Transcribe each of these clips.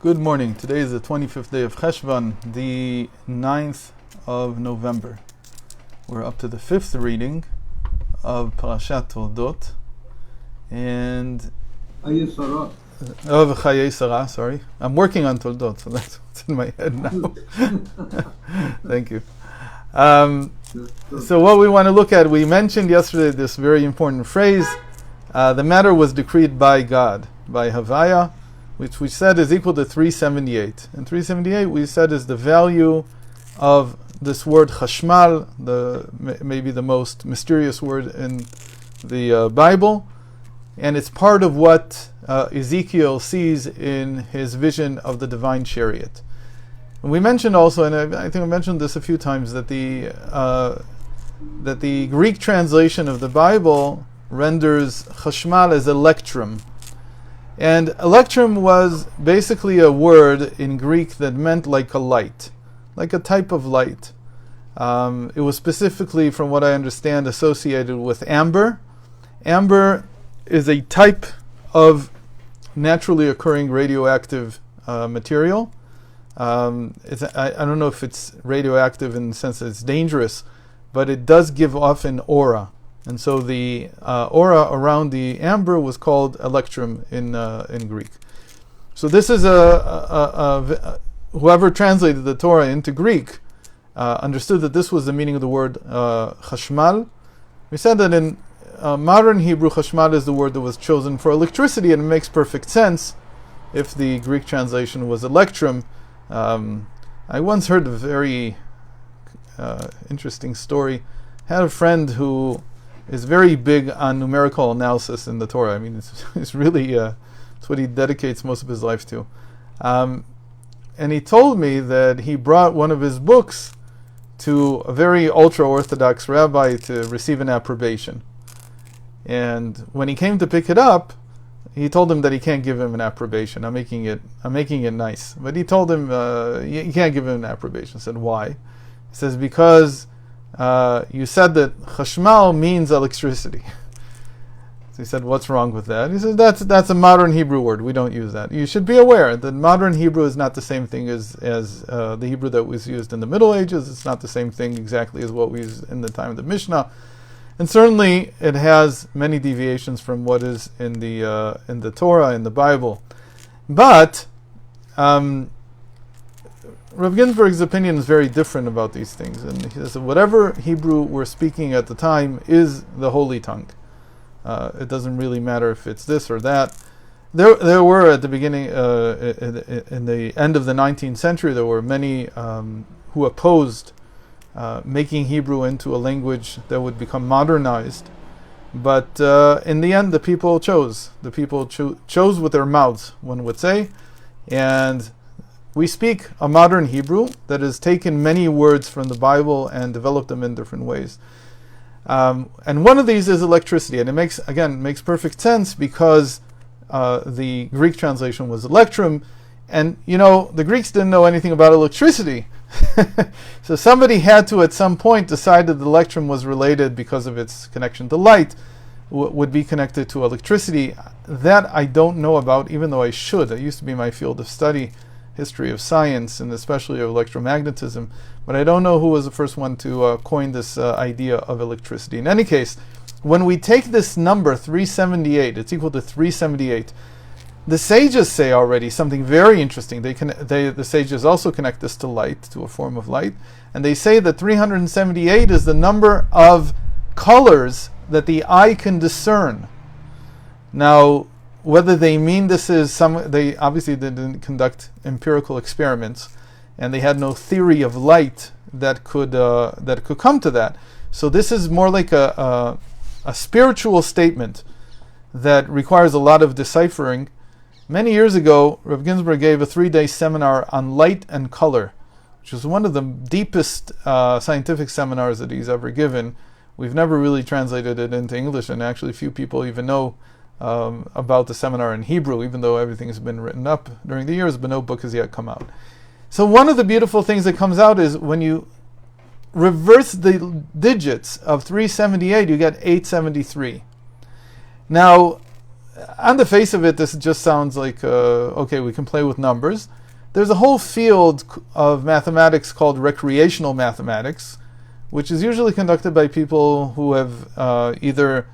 Good morning. Today is the 25th day of Cheshvan, the 9th of November. We're up to the 5th reading of Parashat Toldot and of Chayei, sorry. I'm working on Toldot, so that's what's in my head now. Thank you. So what we want to look at, we mentioned yesterday this very important phrase, the matter was decreed by God, by Havaya, which we said is equal to 378. And 378 we said is the value of this word chashmal, maybe the most mysterious word in the Bible. And it's part of what Ezekiel sees in his vision of the divine chariot. And we mentioned also, and I think I mentioned this a few times, that the Greek translation of the Bible renders chashmal as electrum. And electrum was basically a word in Greek that meant like a light, like a type of light. It was specifically, from what I understand, associated with amber. Amber is a type of naturally occurring radioactive material. I don't know if it's radioactive in the sense that it's dangerous, but it does give off an aura. And so the aura around the amber was called electrum in Greek. So this is whoever translated the Torah into Greek understood that this was the meaning of the word chashmal. We said that in modern Hebrew, chashmal is the word that was chosen for electricity, and it makes perfect sense if the Greek translation was electrum. I once heard a very interesting story. I had a friend who is very big on numerical analysis in the Torah. I mean, it's really it's what he dedicates most of his life to. And he told me that he brought one of his books to a very ultra-Orthodox rabbi to receive an approbation. And when he came to pick it up, he told him that he can't give him an approbation. I'm making it nice. But he told him you can't give him an approbation. I said, why? He says, because you said that chashmal means electricity. So he said, what's wrong with that? He said, that's a modern Hebrew word. We don't use that. You should be aware that modern Hebrew is not the same thing as the Hebrew that was used in the Middle Ages. It's not the same thing exactly as what we used in the time of the Mishnah. And certainly it has many deviations from what is in the Torah, in the Bible. But Rav Ginsburg's opinion is very different about these things, and he says that whatever Hebrew we're speaking at the time is the holy tongue. It doesn't really matter if it's this or that. There were at the beginning, in the end of the 19th century, there were many who opposed making Hebrew into a language that would become modernized. But in the end, the people chose. The people chose with their mouths, one would say, and we speak a modern Hebrew that has taken many words from the Bible and developed them in different ways. And one of these is electricity, and it makes perfect sense because the Greek translation was electrum, and the Greeks didn't know anything about electricity. So somebody had to at some point decide that the electrum was related because of its connection to light, would be connected to electricity. That I don't know about, even though I should. It used to be my field of study, history of science, and especially of electromagnetism, but I don't know who was the first one to coin this idea of electricity. In any case, when we take this number 378, it's equal to 378. The sages say already something very interesting. The sages also connect this to light, to a form of light, and they say that 378 is the number of colors that the eye can discern. Now, whether they mean this is they obviously didn't conduct empirical experiments, and they had no theory of light that could come to that. So this is more like a spiritual statement that requires a lot of deciphering. Many years ago, Rav Ginsburg gave a 3-day seminar on light and color, which was one of the deepest scientific seminars that he's ever given. We've never really translated it into English, and actually few people even know about the seminar in Hebrew, even though everything has been written up during the years, but no book has yet come out. So one of the beautiful things that comes out is when you reverse the digits of 378, you get 873. Now, on the face of it, this just sounds like, okay, we can play with numbers. There's a whole field of mathematics called recreational mathematics, which is usually conducted by people who have either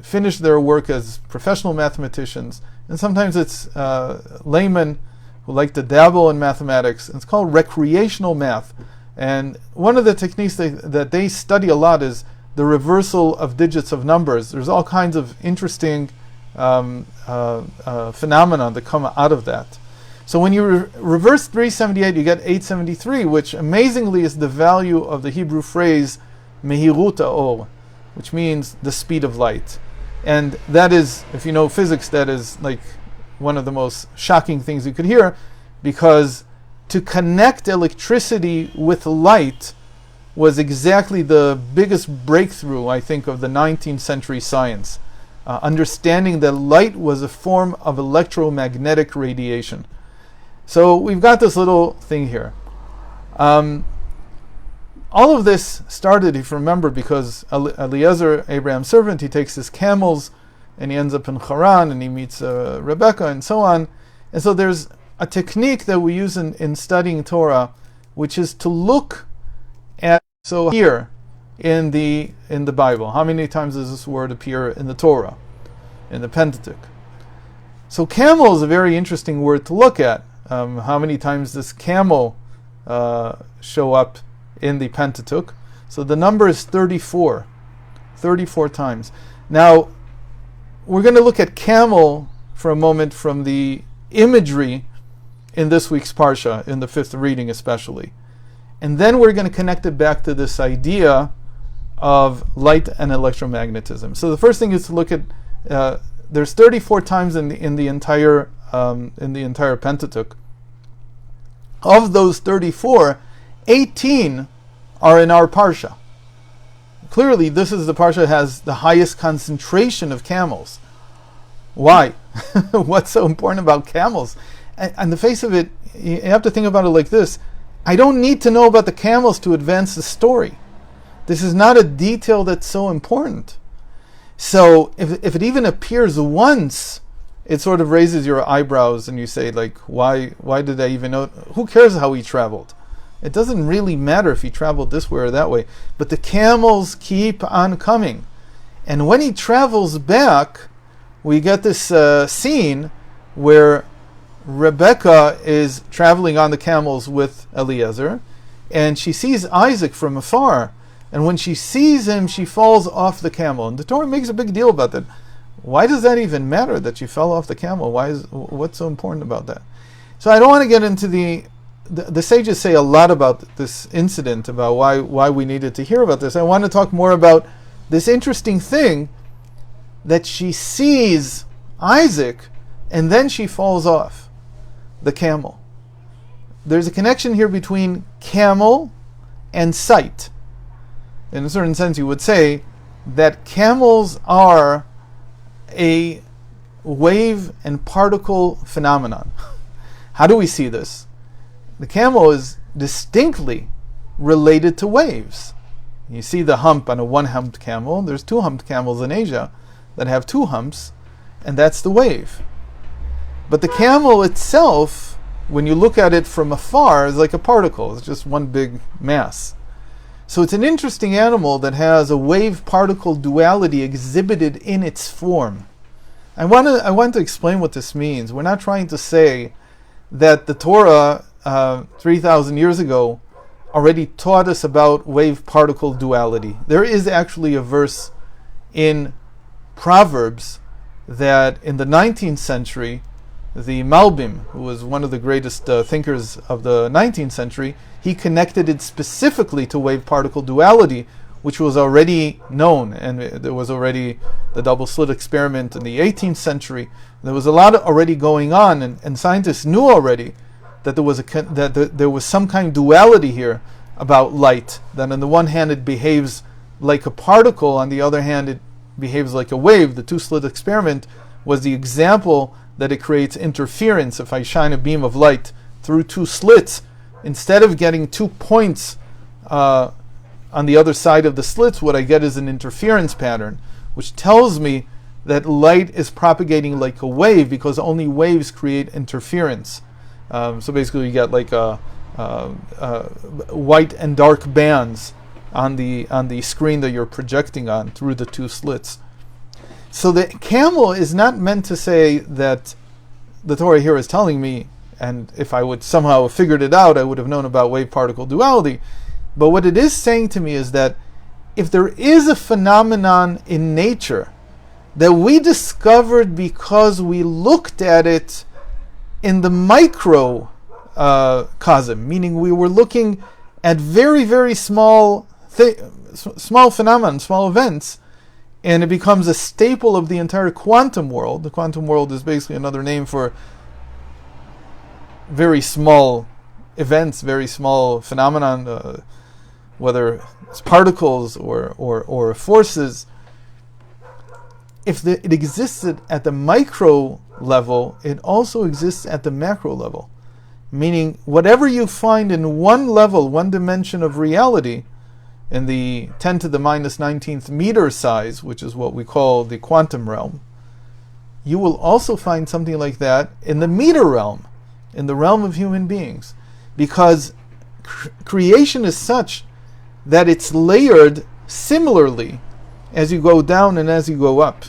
finished their work as professional mathematicians, and sometimes it's laymen who like to dabble in mathematics. It's called recreational math. And one of the techniques that they study a lot is the reversal of digits of numbers. There's all kinds of interesting phenomena that come out of that. So when you reverse 378, you get 873, which amazingly is the value of the Hebrew phrase mehirut ha'or, which means the speed of light. And that is, if you know physics, that is like one of the most shocking things you could hear, because to connect electricity with light was exactly the biggest breakthrough, I think, of the 19th century science. Understanding that light was a form of electromagnetic radiation. So we've got this little thing here. All of this started, if you remember, because Eliezer, Abraham's servant, he takes his camels and he ends up in Haran and he meets Rebecca and so on. And so there's a technique that we use in studying Torah, which is to look at, so here in the Bible, how many times does this word appear in the Torah, in the Pentateuch? So camel is a very interesting word to look at. How many times does camel show up in the Pentateuch? So the number is 34 times. Now we're going to look at camel for a moment from the imagery in this week's Parsha, in the 5th reading especially. And then we're going to connect it back to this idea of light and electromagnetism. So the first thing is to look at, there's 34 times in the entire Pentateuch. Of those 34, 18 are in our Parsha. Clearly, this is the Parsha that has the highest concentration of camels. Why? What's so important about camels? On the face of it, you have to think about it like this. I don't need to know about the camels to advance the story. This is not a detail that's so important. So if it even appears once, it sort of raises your eyebrows and you say, like, why did I even know? Who cares how he traveled? It doesn't really matter if he traveled this way or that way. But the camels keep on coming. And when he travels back, we get this scene where Rebecca is traveling on the camels with Eliezer, and she sees Isaac from afar. And when she sees him, she falls off the camel. And the Torah makes a big deal about that. Why does that even matter that she fell off the camel? What's so important about that? So I don't want to get into the sages say a lot about this incident, about why we needed to hear about this. I want to talk more about this interesting thing that she sees Isaac and then she falls off the camel. There's a connection here between camel and sight. In a certain sense, you would say that camels are a wave and particle phenomenon. How do we see this? The camel is distinctly related to waves. You see the hump on a one-humped camel. There's two-humped camels in Asia that have two humps, and that's the wave. But the camel itself, when you look at it from afar, is like a particle. It's just one big mass. So it's an interesting animal that has a wave-particle duality exhibited in its form. I want to explain what this means. We're not trying to say that the Torah 3,000 years ago already taught us about wave-particle duality. There is actually a verse in Proverbs that in the 19th century, the Malbim, who was one of the greatest thinkers of the 19th century, he connected it specifically to wave-particle duality, which was already known, and there was already the double-slit experiment in the 18th century. There was a lot already going on, and scientists knew already that there was some kind of duality here about light, that on the one hand it behaves like a particle, on the other hand it behaves like a wave. The two-slit experiment was the example that it creates interference. If I shine a beam of light through two slits, instead of getting 2 points on the other side of the slits, what I get is an interference pattern, which tells me that light is propagating like a wave, because only waves create interference. So basically you get like white and dark bands on the screen that you're projecting on through the two slits. So the camel is not meant to say that the Torah here is telling me, and if I would somehow have figured it out, I would have known about wave-particle duality. But what it is saying to me is that if there is a phenomenon in nature that we discovered because we looked at it in the microcosm, meaning we were looking at very, very small phenomena, small events, and it becomes a staple of the entire quantum world. The quantum world is basically another name for very small events, very small phenomenon, whether it's particles or forces. If it existed at the micro level, it also exists at the macro level. Meaning, whatever you find in one level, one dimension of reality, in the 10 to the minus 19th meter size, which is what we call the quantum realm, you will also find something like that in the meter realm, in the realm of human beings. Because creation is such that it's layered similarly as you go down and as you go up.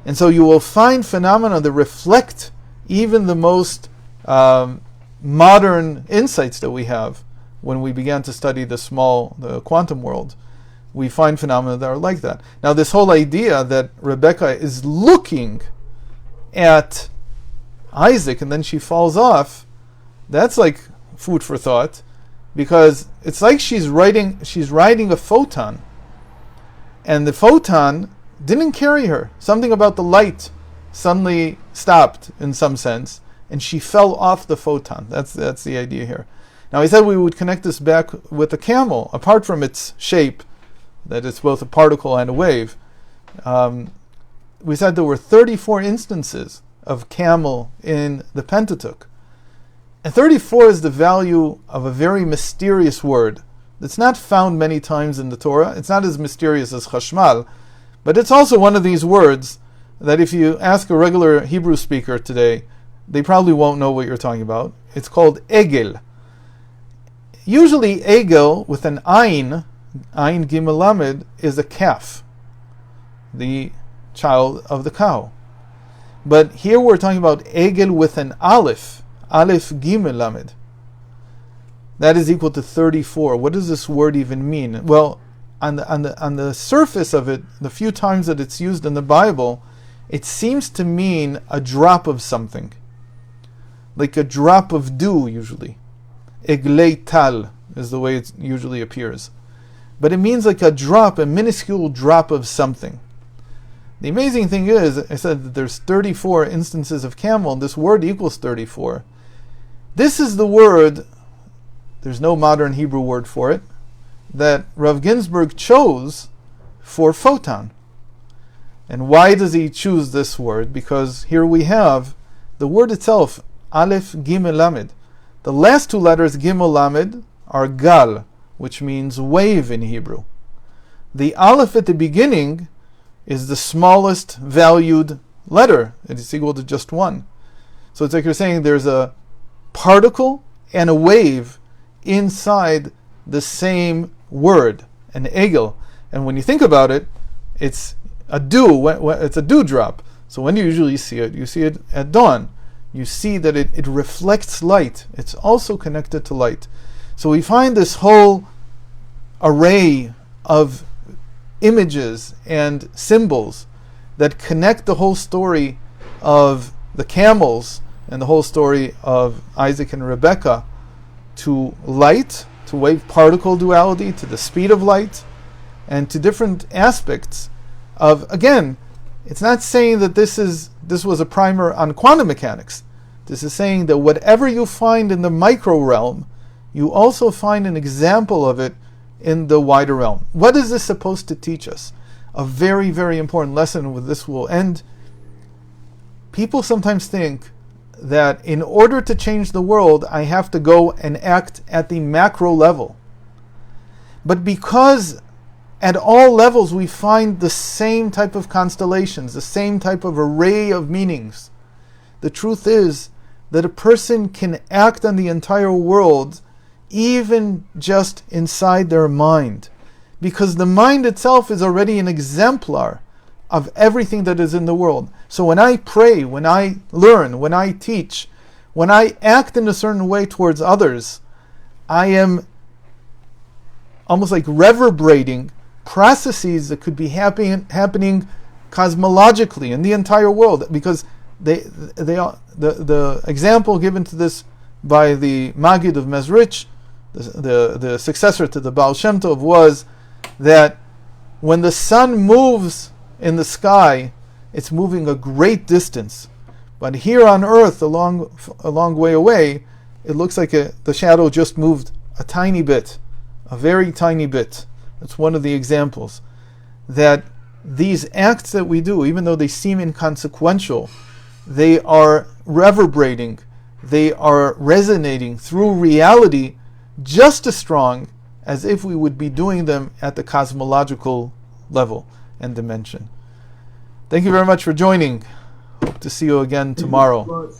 And so you will find phenomena that reflect even the most modern insights that we have. When we began to study the quantum world, we find phenomena that are like that. Now, this whole idea that Rebecca is looking at Isaac and then she falls off, that's like food for thought, because it's like she's riding a photon, and the photon didn't carry her. Something about the light suddenly stopped in some sense, and she fell off the photon. That's the idea here. Now, he said we would connect this back with a camel, apart from its shape, that it's both a particle and a wave. We said there were 34 instances of camel in the Pentateuch. And 34 is the value of a very mysterious word that's not found many times in the Torah. It's not as mysterious as chashmal, but it's also one of these words that if you ask a regular Hebrew speaker today, they probably won't know what you're talking about. It's called egel. Usually, egel with an ayin gimel lamed, is a calf, the child of the cow. But here we're talking about egel with an aleph gimel lamed. That is equal to 34. What does this word even mean? Well, on the surface of it, the few times that it's used in the Bible, it seems to mean a drop of something, like a drop of dew usually. Eglei tal is the way it usually appears. But it means like a drop, a minuscule drop of something. The amazing thing is, I said that there's 34 instances of camel, and this word equals 34. This is the word, there's no modern Hebrew word for it, that Rav Ginsburg chose for photon. And why does he choose this word? Because here we have the word itself, Aleph Gimel Lamed. The last two letters, Gimel Lamed, are Gal, which means wave in Hebrew. The Aleph at the beginning is the smallest valued letter. It is equal to just 1. So it's like you're saying there's a particle and a wave inside the same word, an egel. And when you think about it, it's a dew. It's a dewdrop. So when you usually see it, you see it at dawn. You see that it reflects light. It's also connected to light. So we find this whole array of images and symbols that connect the whole story of the camels and the whole story of Isaac and Rebekah to light, to wave particle duality, to the speed of light, and to different aspects of, again, it's not saying that this was a primer on quantum mechanics. This is saying that whatever you find in the micro realm, you also find an example of it in the wider realm. What is this supposed to teach us? A very, very important lesson. With this will end. People sometimes think that in order to change the world, I have to go and act at the macro level. But because at all levels we find the same type of constellations, the same type of array of meanings. The truth is that a person can act on the entire world even just inside their mind, because the mind itself is already an exemplar of everything that is in the world. So when I pray, when I learn, when I teach, when I act in a certain way towards others, I am almost like reverberating processes that could be happening cosmologically in the entire world, because the example given to this by the Maggid of Mezrich, the successor to the Baal Shem Tov, was that when the sun moves in the sky, it's moving a great distance. But here on earth, a long way away, it looks like the shadow just moved a tiny bit, a very tiny bit. That's one of the examples. That these acts that we do, even though they seem inconsequential, they are reverberating, they are resonating through reality just as strong as if we would be doing them at the cosmological level and dimension. Thank you very much for joining. Hope to see you again tomorrow.